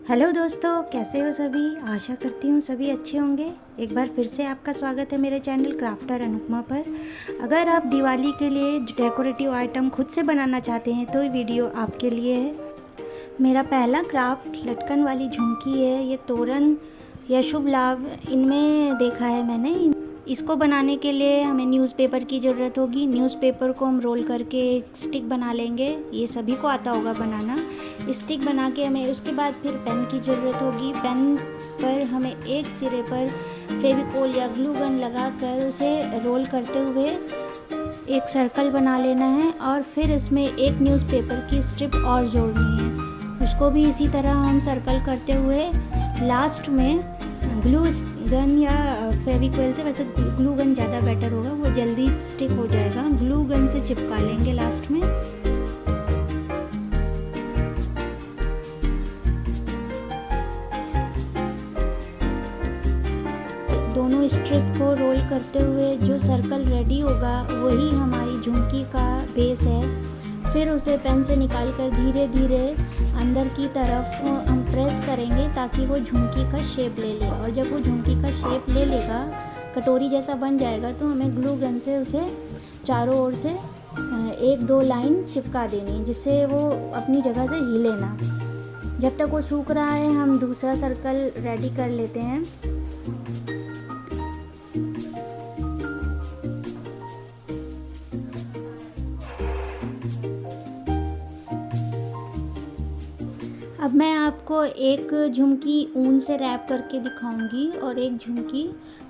Hello दोस्तों, कैसे हो सभी। आशा करती हूँ सभी अच्छे होंगे। एक बार फिर से आपका स्वागत है मेरे चैनल क्राफ्टर अनुपमा पर। अगर आप दिवाली के लिए डेकोरेटिव आइटम खुद से बनाना चाहते हैं तो ये वीडियो आपके लिए है। मेरा पहला क्राफ्ट लटकन वाली झुमकी है। ये तोरण या शुभ लाभ इनमें देखा है मैंने। इसको बनाने के लिए हमें न्यूज़पेपर की ज़रूरत होगी। न्यूज़पेपर को हम रोल करके एक स्टिक बना लेंगे। ये सभी को आता होगा बनाना। स्टिक बना के हमें उसके बाद फिर पेन की ज़रूरत होगी। पेन पर हमें एक सिरे पर फेविकोल या ग्लू गन लगा कर उसे रोल करते हुए एक सर्कल बना लेना है और फिर इसमें एक न्यूज़पेपर की स्ट्रिप और जोड़नी है। उसको भी इसी तरह हम सर्कल करते हुए लास्ट में ग्लू गन या फेविकोल से, वैसे ग्लू गन ज़्यादा बेटर होगा, वो जल्दी स्टिक हो जाएगा। ग्लू गन से चिपका लेंगे लास्ट में। दोनों स्ट्रिप को रोल करते हुए जो सर्कल रेडी होगा वही हमारी झुमकी का बेस है। फिर उसे पेन से निकाल कर धीरे धीरे अंदर की तरफ हम प्रेस करेंगे ताकि वो झुमकी का शेप ले ले। और जब वो झुमकी का शेप ले लेगा, कटोरी जैसा बन जाएगा, तो हमें ग्लू गन से उसे चारों ओर से एक दो लाइन चिपका देनी है जिससे वो अपनी जगह से हिले ना। जब तक वो सूख रहा है हम दूसरा सर्कल रेडी कर लेते हैं। अब मैं आपको एक झुमकी ऊन से रैप करके दिखाऊंगी और एक झुमकी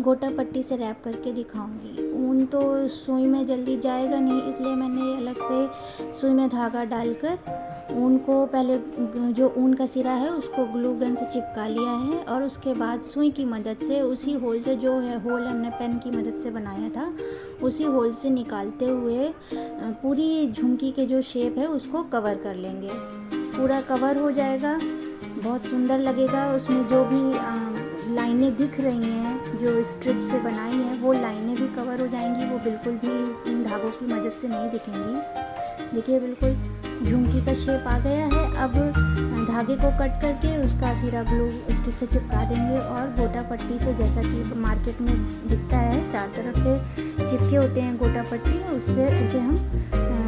गोटा पट्टी से रैप करके दिखाऊंगी। ऊन तो सुई में जल्दी जाएगा नहीं, इसलिए मैंने अलग से सुई में धागा डालकर ऊन को पहले जो ऊन का सिरा है उसको ग्लू गन से चिपका लिया है और उसके बाद सुई की मदद से उसी होल से, जो है होल हमने पेन की मदद से बनाया था, उसी होल से निकालते हुए पूरी झुमकी के जो शेप है उसको कवर कर लेंगे। पूरा कवर हो जाएगा, बहुत सुंदर लगेगा। उसमें जो भी लाइनें दिख रही हैं जो स्ट्रिप से बनाई हैं वो लाइनें भी कवर हो जाएंगी। वो बिल्कुल भी इन धागों की मदद से नहीं दिखेंगी। देखिए, बिल्कुल झुमकी का शेप आ गया है। अब धागे को कट करके उसका सिरा ग्लू स्टिक से चिपका देंगे और गोटा पट्टी से, जैसा कि मार्केट में दिखता है चार तरफ से चिपके होते हैं गोटा पट्टी, उससे उसे हम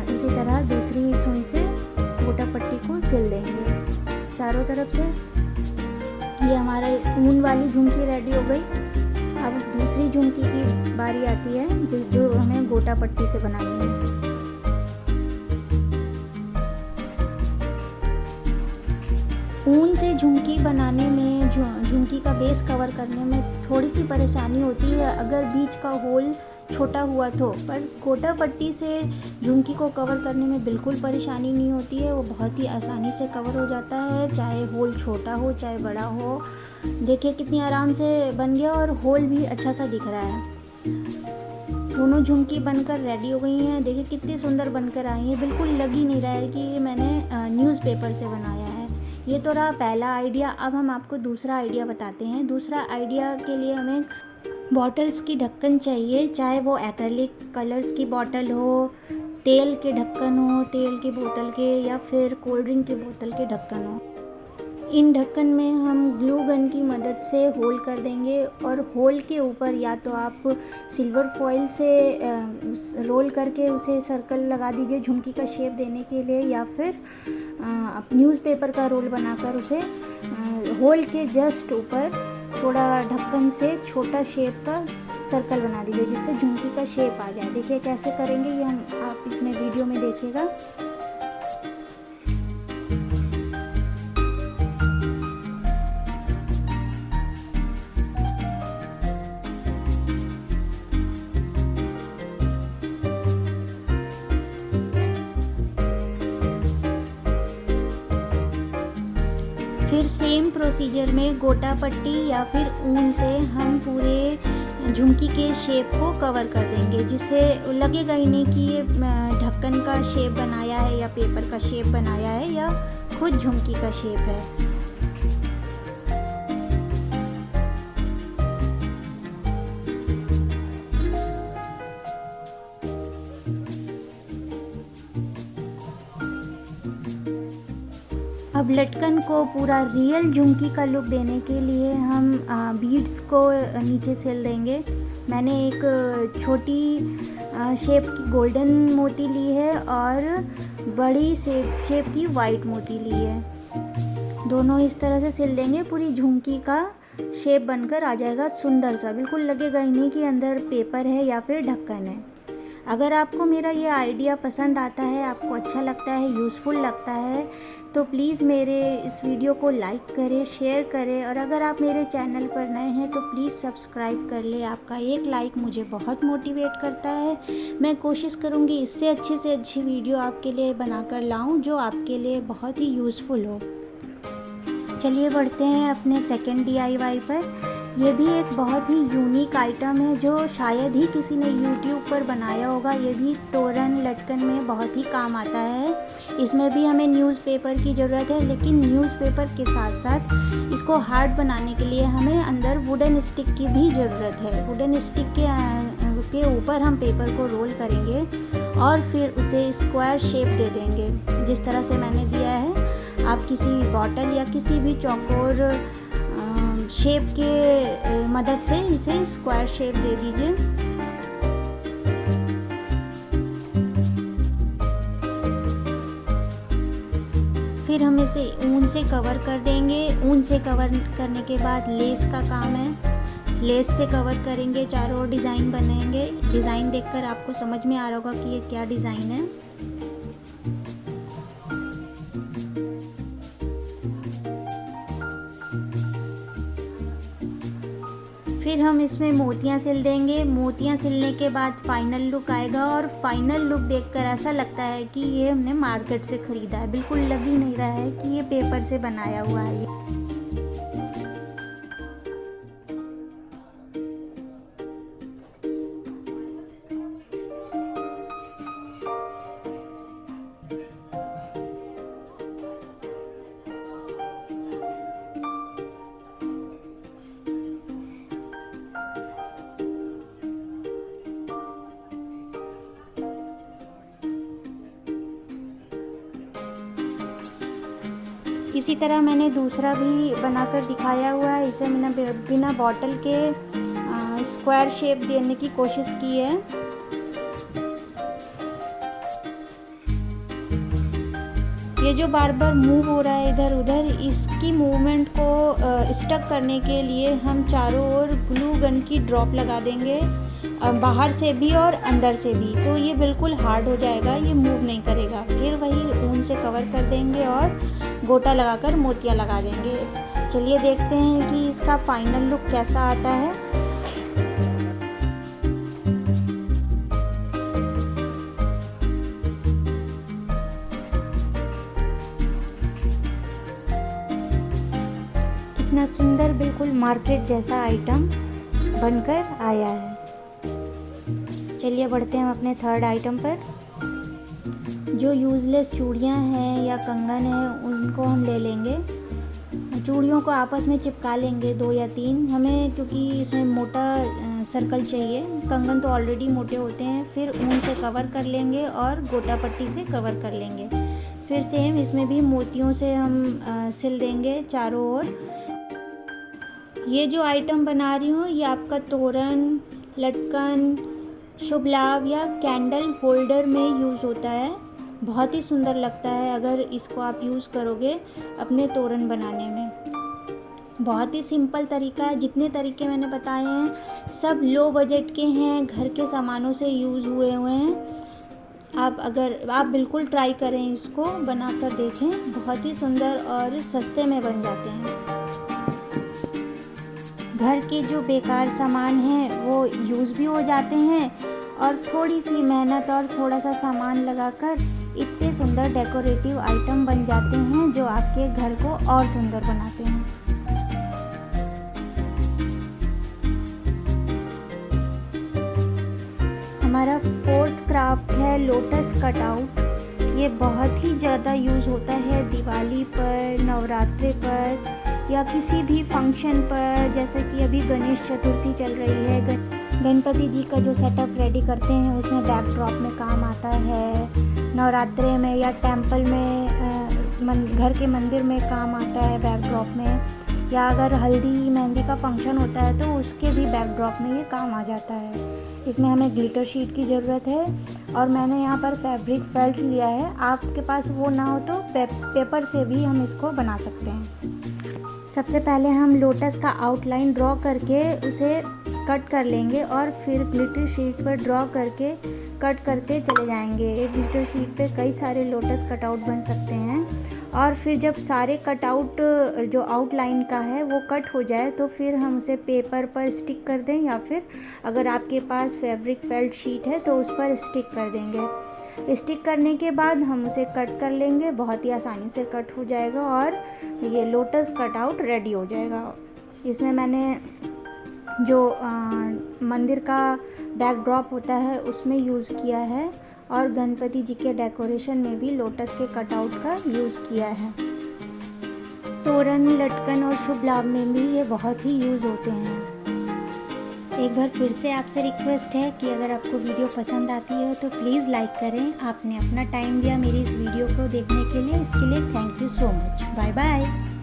इसी तरह दूसरी सुई से गोटा पट्टी को सिल देंगे चारों तरफ से। ये हमारा ऊन वाली झुमकी रेडी हो गई। अब दूसरी झुमकी की बारी आती है जो हमें गोटा पट्टी से बनानी है। ऊन से झुमकी बनाने में, झुमकी का बेस कवर करने में थोड़ी सी परेशानी होती है अगर बीच का होल छोटा हुआ तो, पर गोटा पट्टी से झुमकी को कवर करने में बिल्कुल परेशानी नहीं होती है। वो बहुत ही आसानी से कवर हो जाता है, चाहे होल छोटा हो चाहे बड़ा हो। देखिए कितनी आराम से बन गया और होल भी अच्छा सा दिख रहा है। दोनों झुमकी बनकर रेडी हो गई हैं। देखिए कितनी सुंदर बनकर आई है। बिल्कुल लग ही नहीं रहा है कि ये मैंने न्यूज़पेपर से बनाया है। ये तो रहा पहला आइडिया। अब हम आपको दूसरा आइडिया बताते हैं। दूसरा आइडिया के लिए हमें बॉटल्स की ढक्कन चाहिए, चाहे वो एक्रेलिक कलर्स की बॉटल हो, तेल के ढक्कन हो, तेल की बोतल के, या फिर कोल्ड ड्रिंक की बोतल के ढक्कन हो। इन ढक्कन में हम ग्लू गन की मदद से होल कर देंगे और होल के ऊपर या तो आप सिल्वर फॉइल से रोल करके उसे सर्कल लगा दीजिए झुमकी का शेप देने के लिए, या फिर आप न्यूज़पेपर का रोल बनाकर उसे होल के जस्ट ऊपर थोड़ा ढक्कन से छोटा शेप का सर्कल बना दीजिए जिससे झुमकी का शेप आ जाए। देखिए कैसे करेंगे ये आप इसमें वीडियो में देखिएगा। फिर सेम प्रोसीजर में गोटा पट्टी या फिर ऊन से हम पूरे झुमकी के शेप को कवर कर देंगे, जिससे लगेगा ही नहीं कि ये ढक्कन का शेप बनाया है या पेपर का शेप बनाया है या खुद झुमकी का शेप है। अब अब लटकन को पूरा रियल झुमकी का लुक देने के लिए हम बीड्स को नीचे सिल देंगे। मैंने एक छोटी शेप की गोल्डन मोती ली है और बड़ी शेप की वाइट मोती ली है। दोनों इस तरह से सिल देंगे, पूरी झुमकी का शेप बनकर आ जाएगा सुंदर सा। बिल्कुल लगेगा ही नहीं कि अंदर पेपर है या फिर ढक्कन है। अगर आपको मेरा ये आइडिया पसंद आता है, आपको अच्छा लगता है, यूज़फुल लगता है, तो प्लीज़ मेरे इस वीडियो को लाइक करें, शेयर करें, और अगर आप मेरे चैनल पर नए हैं तो प्लीज़ सब्सक्राइब कर ले। आपका एक लाइक मुझे बहुत मोटिवेट करता है। मैं कोशिश करूँगी इससे अच्छी से अच्छी वीडियो आपके लिए बनाकर लाऊं जो आपके लिए बहुत ही यूज़फुल हो। चलिए बढ़ते हैं अपने सेकंड DIY पर। ये भी एक बहुत ही यूनिक आइटम है जो शायद ही किसी ने YouTube पर बनाया होगा। ये भी तोरण लटकन में बहुत ही काम आता है। इसमें भी हमें न्यूज़पेपर की ज़रूरत है, लेकिन न्यूज़पेपर के साथ साथ इसको हार्ड बनाने के लिए हमें अंदर वुडन स्टिक की भी ज़रूरत है। वुडन स्टिक के ऊपर हम पेपर को रोल करेंगे और फिर उसे स्क्वायर शेप दे देंगे, जिस तरह से मैंने दिया है। आप किसी बॉटल या किसी भी चौकोर शेप के मदद से इसे स्क्वायर शेप दे दीजिए। फिर हम इसे ऊन से कवर कर देंगे। ऊन से कवर करने के बाद लेस का काम है। लेस से कवर करेंगे, चारों ओर डिज़ाइन बनेंगे। डिज़ाइन देखकर आपको समझ में आ रहा होगा कि ये क्या डिज़ाइन है। फिर हम इसमें मोतियाँ सिल देंगे। मोतियाँ सिलने के बाद फाइनल लुक आएगा, और फाइनल लुक देखकर ऐसा लगता है कि ये हमने मार्केट से ख़रीदा है। बिल्कुल लग ही नहीं रहा है कि ये पेपर से बनाया हुआ है। इसी तरह मैंने दूसरा भी बनाकर दिखाया हुआ है। इसे मैंने बिना बॉटल के स्क्वायर शेप देने की कोशिश की है। ये जो बार बार मूव हो रहा है इधर उधर, इसकी मूवमेंट को स्टक करने के लिए हम चारों ओर ग्लू गन की ड्रॉप लगा देंगे, बाहर से भी और अंदर से भी। तो ये बिल्कुल हार्ड हो जाएगा, ये मूव नहीं करेगा। फिर वही ऊन से कवर कर देंगे और गोटा लगाकर मोतियाँ लगा देंगे। चलिए देखते हैं कि इसका फाइनल लुक कैसा आता है। कितना सुंदर, बिल्कुल मार्केट जैसा आइटम बनकर आया है। चलिए बढ़ते हैं हम अपने थर्ड आइटम पर। जो यूज़लेस चूड़ियाँ हैं या कंगन हैं उनको हम ले लेंगे। चूड़ियों को आपस में चिपका लेंगे 2 या 3 हमें, क्योंकि इसमें मोटा सर्कल चाहिए। कंगन तो ऑलरेडी मोटे होते हैं। फिर ऊन से कवर कर लेंगे और गोटा पट्टी से कवर कर लेंगे। फिर सेम इसमें भी मोतियों से हम सिल देंगे चारों ओर। ये जो आइटम बना रही हूँ ये आपका तोरण, लटकन, शुभ लाभ या कैंडल होल्डर में यूज़ होता है। बहुत ही सुंदर लगता है अगर इसको आप यूज़ करोगे अपने तोरण बनाने में। बहुत ही सिंपल तरीका है। जितने तरीके मैंने बताए हैं सब लो बजट के हैं, घर के सामानों से यूज़ हुए हैं। आप बिल्कुल ट्राई करें, इसको बना कर देखें। बहुत ही सुंदर और सस्ते में बन जाते हैं। घर के जो बेकार सामान हैं वो यूज़ भी हो जाते हैं, और थोड़ी सी मेहनत और थोड़ा सा सामान लगाकर इतने सुंदर डेकोरेटिव आइटम बन जाते हैं जो आपके घर को और सुंदर बनाते हैं। हमारा फोर्थ क्राफ्ट है लोटस कटआउट। ये बहुत ही ज़्यादा यूज़ होता है दिवाली पर, नवरात्रि पर या किसी भी फंक्शन पर। जैसे कि अभी गणेश चतुर्थी चल रही है, गणपति जी का जो सेटअप रेडी करते हैं उसमें बैकड्रॉप में काम आता है। नवरात्रि में या टेंपल में घर के मंदिर में काम आता है बैकड्रॉप में, या अगर हल्दी मेहंदी का फंक्शन होता है तो उसके भी बैकड्रॉप में ये काम आ जाता है। इसमें हमें ग्लिटर शीट की ज़रूरत है और मैंने यहाँ पर फैब्रिक फेल्ट लिया है। आपके पास वो ना हो तो पेपर से भी हम इसको बना सकते हैं। सबसे पहले हम लोटस का आउटलाइन ड्रॉ करके उसे कट कर लेंगे और फिर ग्लिटर शीट पर ड्रॉ करके कट करते चले जाएंगे। एक ग्लिटर शीट पे कई सारे लोटस कटआउट बन सकते हैं और फिर जब सारे कटआउट जो आउटलाइन का है वो कट हो जाए तो फिर हम उसे पेपर पर स्टिक कर दें, या फिर अगर आपके पास फैब्रिक फेल्ट शीट है तो उस पर स्टिक कर देंगे। स्टिक करने के बाद हम उसे कट कर लेंगे, बहुत ही आसानी से कट हो जाएगा और ये लोटस कटआउट रेडी हो जाएगा। इसमें मैंने जो मंदिर का बैकड्रॉप होता है उसमें यूज़ किया है और गणपति जी के डेकोरेशन में भी लोटस के कटआउट का यूज़ किया है। तोरण, लटकन और शुभ लाभ में भी ये बहुत ही यूज़ होते हैं। एक बार फिर से आपसे रिक्वेस्ट है कि अगर आपको वीडियो पसंद आती है तो प्लीज़ लाइक करें। आपने अपना टाइम दिया मेरी इस वीडियो को देखने के लिए, इसके लिए thank you so much. Bye bye.